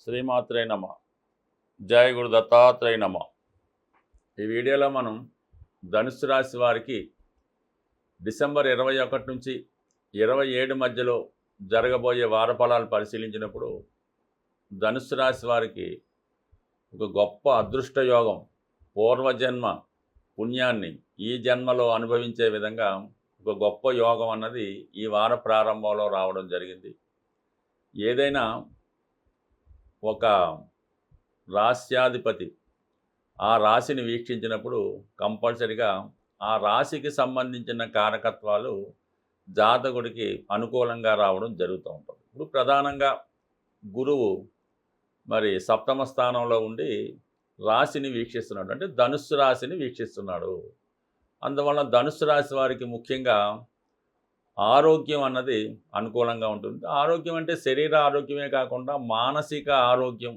శ్రీమాత్రే నమ. జయ గురు దత్తాత్రేయ నమ. ఈ వీడియోలో మనం ధనుస్సు రాశి వారికి డిసెంబర్ 21 నుంచి 27 మధ్యలో జరగబోయే వార ఫలాలు పరిశీలించినప్పుడు ధనుస్సు రాశి వారికి ఒక గొప్ప అదృష్ట యోగం, పూర్వజన్మ పుణ్యాన్ని ఈ జన్మలో అనుభవించే విధంగా ఒక గొప్ప యోగం అన్నది ఈ వార ప్రారంభంలో రావడం జరిగింది. ఏదైనా ఒక రాశ్యాధిపతి ఆ రాశిని వీక్షించినప్పుడు కంపల్సరిగా ఆ రాశికి సంబంధించిన కారకత్వాలు జాతకుడికి అనుకూలంగా రావడం జరుగుతూ ఉంటుంది. ఇప్పుడు ప్రధానంగా గురువు మరి సప్తమ స్థానంలో ఉండి రాశిని వీక్షిస్తున్నాడు, అంటే ధనుస్సు రాశిని వీక్షిస్తున్నాడు. అందువల్ల ధనుస్సు రాశి వారికి ముఖ్యంగా ఆరోగ్యం అన్నది అనుకూలంగా ఉంటుంది. ఆరోగ్యం అంటే శరీర ఆరోగ్యమే కాకుండా మానసిక ఆరోగ్యం,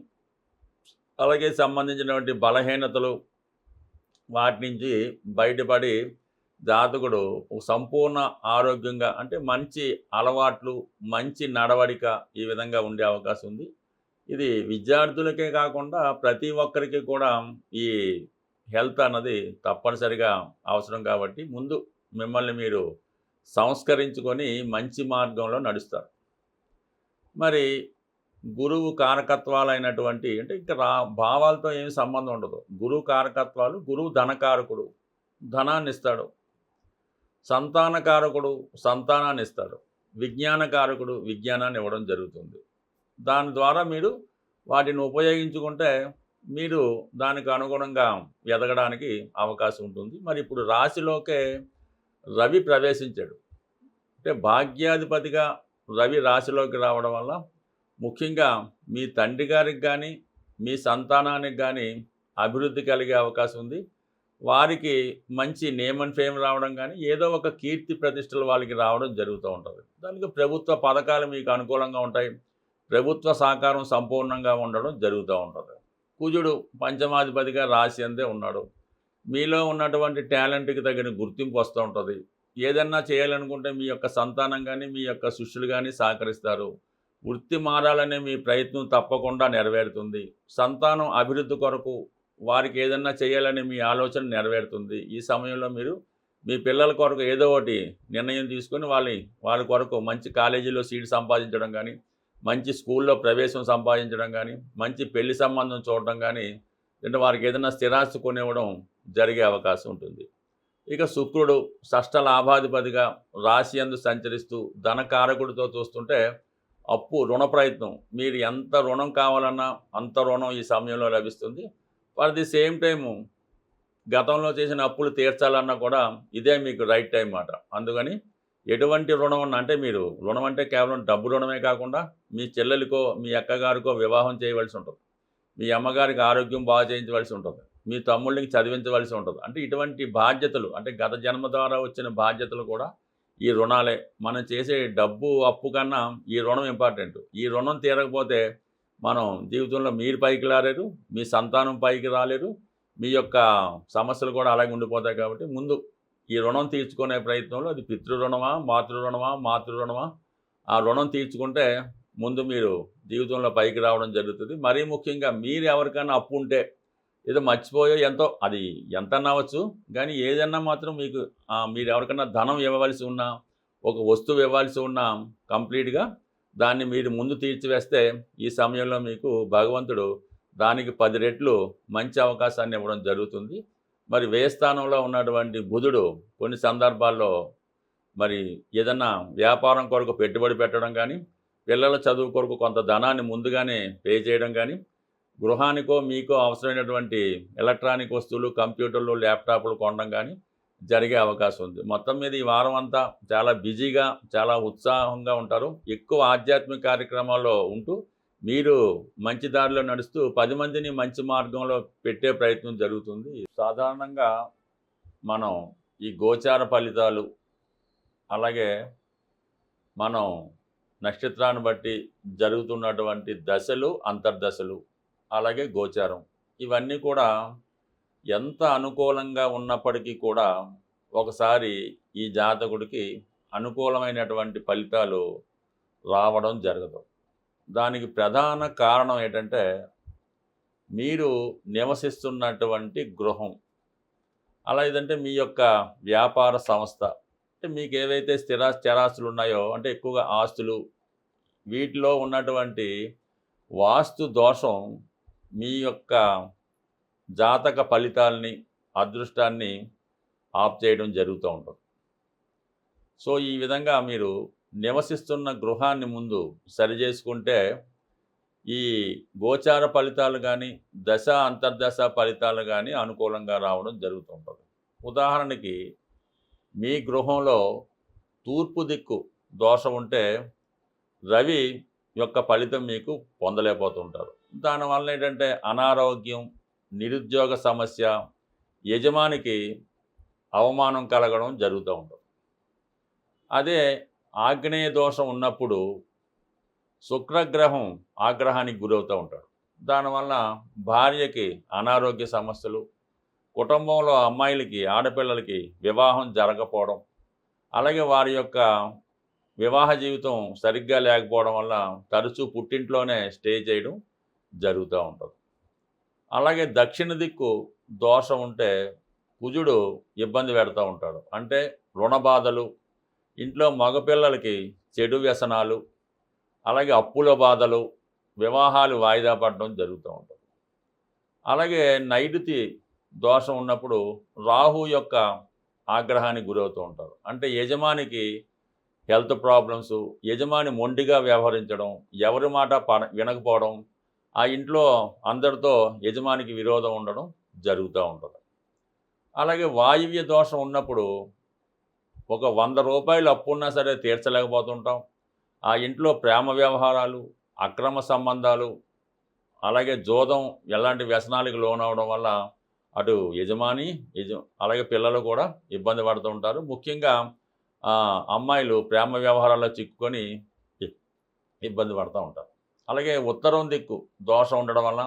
అలాగే సంబంధించినటువంటి బలహీనతలు వాటి నుంచి బయటపడి జాతకుడు సంపూర్ణ ఆరోగ్యంగా, అంటే మంచి అలవాట్లు, మంచి నడవడిక ఈ విధంగా ఉండే అవకాశం ఉంది. ఇది విద్యార్థులకే కాకుండా ప్రతి ఒక్కరికి కూడా ఈ హెల్త్ అన్నది తప్పనిసరిగా అవసరం. కాబట్టి ముందు మిమ్మల్ని మీరు సంస్కరించుకొని మంచి మార్గంలో నడుస్తారు. మరి గురువు కారకత్వాలైనటువంటి, అంటే ఇంకా భావాలతో ఏమి సంబంధం ఉండదు. గురువు కారకత్వాలు, గురువు ధనకారకుడు, ధనాన్ని ఇస్తాడు. సంతానకారకుడు సంతానాన్ని ఇస్తాడు. విజ్ఞానకారకుడు విజ్ఞానాన్ని ఇవ్వడం జరుగుతుంది. దాని ద్వారా మీరు వాటిని ఉపయోగించుకుంటే మీరు దానికి అనుగుణంగా ఎదగడానికి అవకాశం ఉంటుంది. మరి ఇప్పుడు రాశిలోకే రవి ప్రవేశించాడు, అంటే భాగ్యాధిపతిగా రవి రాశిలోకి రావడం వల్ల ముఖ్యంగా మీ తండ్రి గారికి కానీ మీ సంతానానికి కానీ అభివృద్ధి కలిగే అవకాశం ఉంది. వారికి మంచి నేమ్ అండ్ ఫేమ్ రావడం కానీ ఏదో ఒక కీర్తి ప్రతిష్టలు వాళ్ళకి రావడం జరుగుతూ ఉంటుంది. దానికి ప్రభుత్వ పథకాలు మీకు అనుకూలంగా ఉంటాయి. ప్రభుత్వ సహకారం సంపూర్ణంగా ఉండడం జరుగుతూ ఉంటుంది. కుజుడు పంచమాధిపతిగా రాశి అందే ఉన్నాడు. మీలో ఉన్నటువంటి టాలెంట్కి తగిన గుర్తింపు వస్తూ ఉంటుంది. ఏదన్నా చేయాలనుకుంటే మీ యొక్క సంతానం కానీ మీ యొక్క శిష్యులు కానీ సహకరిస్తారు. వృత్తి మారాలనే మీ ప్రయత్నం తప్పకుండా నెరవేరుతుంది. సంతానం అభివృద్ధి కొరకు వారికి ఏదన్నా చేయాలని మీ ఆలోచన నెరవేరుతుంది. ఈ సమయంలో మీరు మీ పిల్లల కొరకు ఏదో ఒకటి నిర్ణయం తీసుకొని వాళ్ళ కొరకు మంచి కాలేజీలో సీట్ సంపాదించడం కానీ, మంచి స్కూల్లో ప్రవేశం సంపాదించడం కానీ, మంచి పెళ్లి సంబంధం చూడడం కానీ, అంటే వారికి ఏదైనా స్థిరాస్తి కొనివ్వడం జరిగే అవకాశం ఉంటుంది. ఇక శుక్రుడు షష్ఠ లాభాధిపతిగా రాశి యందు సంచరిస్తూ ధనకారకుడితో చూస్తుంటే అప్పు రుణ ప్రయత్నం, మీరు ఎంత రుణం కావాలన్నా అంత రుణం ఈ సమయంలో లభిస్తుంది. ఫర్ ది సేమ్ టైము గతంలో చేసిన అప్పులు తీర్చాలన్నా కూడా ఇదే మీకు రైట్ టైం మాట. అందుకని ఎటువంటి రుణం ఉన్నా, అంటే మీరు రుణం అంటే కేవలం డబ్బు రుణమే కాకుండా మీ చెల్లెలికో మీ అక్కగారికో వివాహం చేయవలసి ఉంటుంది, మీ అమ్మగారికి ఆరోగ్యం బాగా చేయించవలసి ఉంటుంది, మీ తమ్ముళ్ళకి చదివించవలసి ఉంటుంది. అంటే ఇటువంటి బాధ్యతలు, అంటే గత జన్మ ద్వారా వచ్చిన బాధ్యతలు కూడా ఈ రుణాలే. మనం చేసే డబ్బు అప్పు కన్నా ఈ రుణం ఇంపార్టెంట్. ఈ రుణం తీరకపోతే మనం జీవితంలో మీరు పైకి రాలేరు, మీ సంతానం పైకి రాలేరు, మీ యొక్క సమస్యలు కూడా అలాగే ఉండిపోతాయి. కాబట్టి ముందు ఈ రుణం తీర్చుకునే ప్రయత్నంలో, అది పితృ రుణమా మాతృ రుణమా ఆ రుణం తీర్చుకుంటే ముందు మీరు జీవితంలో పైకి రావడం జరుగుతుంది. మరీ ముఖ్యంగా మీరు ఎవరికైనా అప్పు ఉంటే, ఏదో మర్చిపోయో ఎంతో, అది ఎంత అవ్వచ్చు కానీ ఏదన్నా మాత్రం మీకు మీరు ఎవరికైనా ధనం ఇవ్వవలసి ఉన్నా, ఒక వస్తువు ఇవ్వాల్సి ఉన్నా కంప్లీట్గా దాన్ని మీరు ముందు తీర్చివేస్తే ఈ సమయంలో మీకు భగవంతుడు దానికి 10 రెట్లు మంచి అవకాశాన్ని ఇవ్వడం జరుగుతుంది. మరి వ్యయ స్థానంలో ఉన్నటువంటి బుధుడు కొన్ని సందర్భాల్లో మరి ఏదన్నా వ్యాపారం కొరకు పెట్టుబడి పెట్టడం కానీ, పిల్లల చదువు కొరకు కొంత ధనాన్ని ముందుగానే పే చేయడం కానీ, గృహానికో మీకో అవసరమైనటువంటి ఎలక్ట్రానిక్ వస్తువులు, కంప్యూటర్లు, ల్యాప్టాప్లు కొనడం కానీ జరిగే అవకాశం ఉంది. మొత్తం మీద ఈ వారం అంతా చాలా బిజీగా, చాలా ఉత్సాహంగా ఉంటారు. ఎక్కువ ఆధ్యాత్మిక కార్యక్రమాల్లో ఉంటూ మీరు మంచి దారిలో నడుస్తూ 10 మందిని మంచి మార్గంలో పెట్టే ప్రయత్నం జరుగుతుంది. సాధారణంగా మనం ఈ గోచార ఫలితాలు, అలాగే మనం నక్షత్రాన్ని బట్టి జరుగుతున్నటువంటి దశలు, అంతర్దశలు, అలాగే గోచారం, ఇవన్నీ కూడా ఎంత అనుకూలంగా ఉన్నప్పటికీ కూడా ఒకసారి ఈ జాతకుడికి అనుకూలమైనటువంటి ఫలితాలు రావడం జరగదు. దానికి ప్రధాన కారణం ఏంటంటే, మీరు నివసిస్తున్నటువంటి గృహం. అలా ఏదంటే మీ యొక్క వ్యాపార సంస్థ. అంటే మీకేవైతే చరాస్తులున్నాయో అంటే ఎక్కువగా ఆస్తులు, వీటిలో ఉన్నటువంటి వాస్తు దోషం మీ యొక్క జాతక ఫలితాల్ని, అదృష్టాన్ని ఆఫ్ చేయడం జరుగుతూ ఉంటుంది. సో, ఈ విధంగా మీరు నివసిస్తున్న గృహాన్ని ముందు సరిజేసుకుంటే, ఈ గోచార ఫలితాలు గానీ, దశ, అంతర్దశ ఫలితాలు గానీ అనుకూలంగా రావడం జరుగుతూ ఉంటుంది. ఉదాహరణకి, మీ గృహంలో తూర్పు దిక్కు దోషం ఉంటే, రవి యొక్క ఫలితం మీకు పొందలేకపోతుంటారు. దానివల్ల ఏంటంటే అనారోగ్యం, నిరుద్యోగ సమస్య, యజమానికి అవమానం కలగడం జరుగుతూ ఉంటుంది. అదే ఆగ్నేయ దోషం ఉన్నప్పుడు శుక్రగ్రహం ఆగ్రహానికి గురవుతూ ఉంటాడు. దానివల్ల భార్యకి అనారోగ్య సమస్యలు, కుటుంబంలో అమ్మాయిలకి, ఆడపిల్లలకి వివాహం జరగకపోవడం, అలాగే వారి యొక్క వివాహ జీవితం సరిగ్గా లేకపోవడం వల్ల తరచూ పుట్టింట్లోనే స్టే చేయడం జరుగుతూ ఉంటుంది. అలాగే దక్షిణ దిక్కు దోషం ఉంటే కుజుడు ఇబ్బంది పెడతా ఉంటాడు. అంటే రుణ బాధలు, ఇంట్లో మగపిల్లలకి చెడు వ్యసనాలు, అలాగే అప్పుల బాధలు, వివాహాలు వాయిదా పడడం జరుగుతూ ఉంటుంది. అలాగే నైరుతి దోషం ఉన్నప్పుడు రాహు యొక్క ఆగ్రహానికి గురవుతూ ఉంటారు. అంటే యజమానికి హెల్త్ ప్రాబ్లమ్స్, యజమాని మొండిగా వ్యవహరించడం, ఎవరి మాట వినకపోవడం, ఆ ఇంట్లో అందరితో యజమానికి విరోధం ఉండడం జరుగుతూ ఉంటుంది. అలాగే వాయువ్య దోషం ఉన్నప్పుడు ఒక 100 రూపాయలు అప్పున్నా సరే తీర్చలేకపోతుంటాం. ఆ ఇంట్లో ప్రేమ వ్యవహారాలు, అక్రమ సంబంధాలు, అలాగే జోదం, ఎలాంటి వ్యసనాలకు లోనవడం వల్ల అటు యజమాని, అలాగే పిల్లలు కూడా ఇబ్బంది పడుతూ ఉంటారు. ముఖ్యంగా అమ్మాయిలు ప్రేమ వ్యవహారాల్లో చిక్కుకొని ఇబ్బంది పడుతూ ఉంటారు. అలాగే ఉత్తరం దిక్కు దోషం ఉండడం వల్ల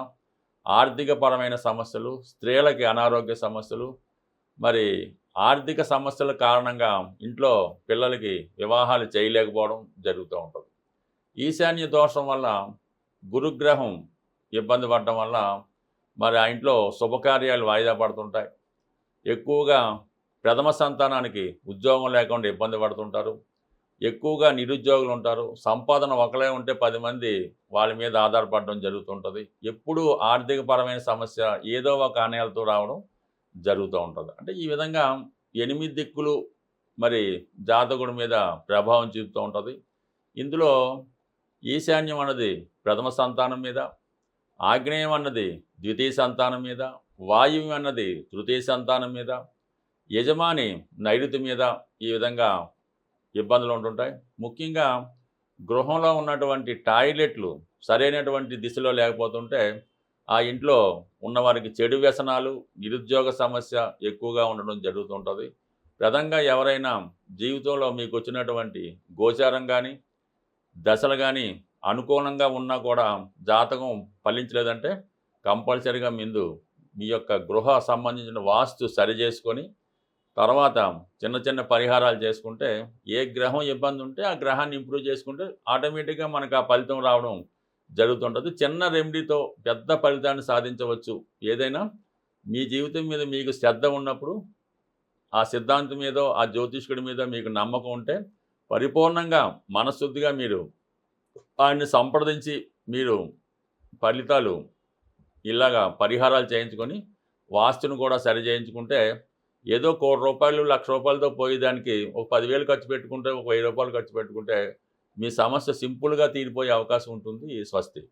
ఆర్థికపరమైన సమస్యలు, స్త్రీలకి అనారోగ్య సమస్యలు, మరి ఆర్థిక సమస్యల కారణంగా ఇంట్లో పిల్లలకి వివాహాలు చేయలేకపోవడం జరుగుతూ ఉంటుంది. ఈశాన్య దోషం వల్ల గురుగ్రహం ఇబ్బంది పడడం వల్ల మరి ఆ ఇంట్లో శుభకార్యాలు వాయిదా పడుతుంటాయి. ఎక్కువగా ప్రథమ సంతానానికి ఉద్యోగం లేకుండా ఇబ్బంది పడుతుంటారు. ఎక్కువగా నిరుద్యోగులు ఉంటారు. సంపాదన ఒకలే ఉంటే 10 మంది వాళ్ళ మీద ఆధారపడడం జరుగుతుంటుంది. ఎప్పుడూ ఆర్థికపరమైన సమస్య ఏదో ఒక ఆనయాలతో రావడం జరుగుతూ ఉంటుంది. అంటే ఈ విధంగా 8 దిక్కులు మరి జాతకుడి మీద ప్రభావం చూపుతూ ఉంటుంది. ఇందులో ఈశాన్యం అన్నది ప్రథమ సంతానం మీద, ఆగ్నేయం అన్నది ద్వితీయ సంతానం మీద, వాయువ్యం అన్నది తృతీయ సంతానం మీద, యజమాని నైరుతి మీద ఈ విధంగా ఇబ్బందులు ఉంటుంటాయి. ముఖ్యంగా గృహంలో ఉన్నటువంటి టాయిలెట్లు సరైనటువంటి దిశలో లేకపోతుంటే ఆ ఇంట్లో ఉన్నవారికి చెడు వ్యసనాలు, నిరుద్యోగ సమస్య ఎక్కువగా ఉండడం జరుగుతుంటుంది. ప్రధానంగా ఎవరైనా జీవితంలో మీకు వచ్చినటువంటి గోచారం కానీ, దశలు కానీ అనుకూలంగా ఉన్నా కూడా జాతకం ఫలించలేదంటే కంపల్సరీగా మీ యొక్క గృహ సంబంధించిన వాస్తు సరిచేసుకొని తర్వాత చిన్న చిన్న పరిహారాలు చేసుకుంటే ఏ గ్రహం ఇబ్బంది ఉంటే ఆ గ్రహాన్ని ఇంప్రూవ్ చేసుకుంటే ఆటోమేటిక్గా మనకు ఆ ఫలితం రావడం జరుగుతుంటుంది. చిన్న రెమెడీతో పెద్ద ఫలితాన్ని సాధించవచ్చు. ఏదైనా మీ జీవితం మీద మీకు శ్రద్ధ ఉన్నప్పుడు ఆ సిద్ధాంతం మీదో, ఆ జ్యోతిష్కుడి మీద మీకు నమ్మకం ఉంటే పరిపూర్ణంగా మనస్శుద్ధిగా మీరు ఆయన్ని సంప్రదించి మీరు ఫలితాలు ఇలాగా పరిహారాలు చేయించుకొని వాస్తును కూడా సరి చేయించుకుంటే ఏదో ₹1,00,00,000, ₹1,00,000తో పోయేదానికి ఒక 10,000 ఖర్చు పెట్టుకుంటే, ఒక ₹1,000 ఖర్చు పెట్టుకుంటే మీ సమస్య సింపుల్గా తీరిపోయే అవకాశం ఉంటుంది. స్వస్తి.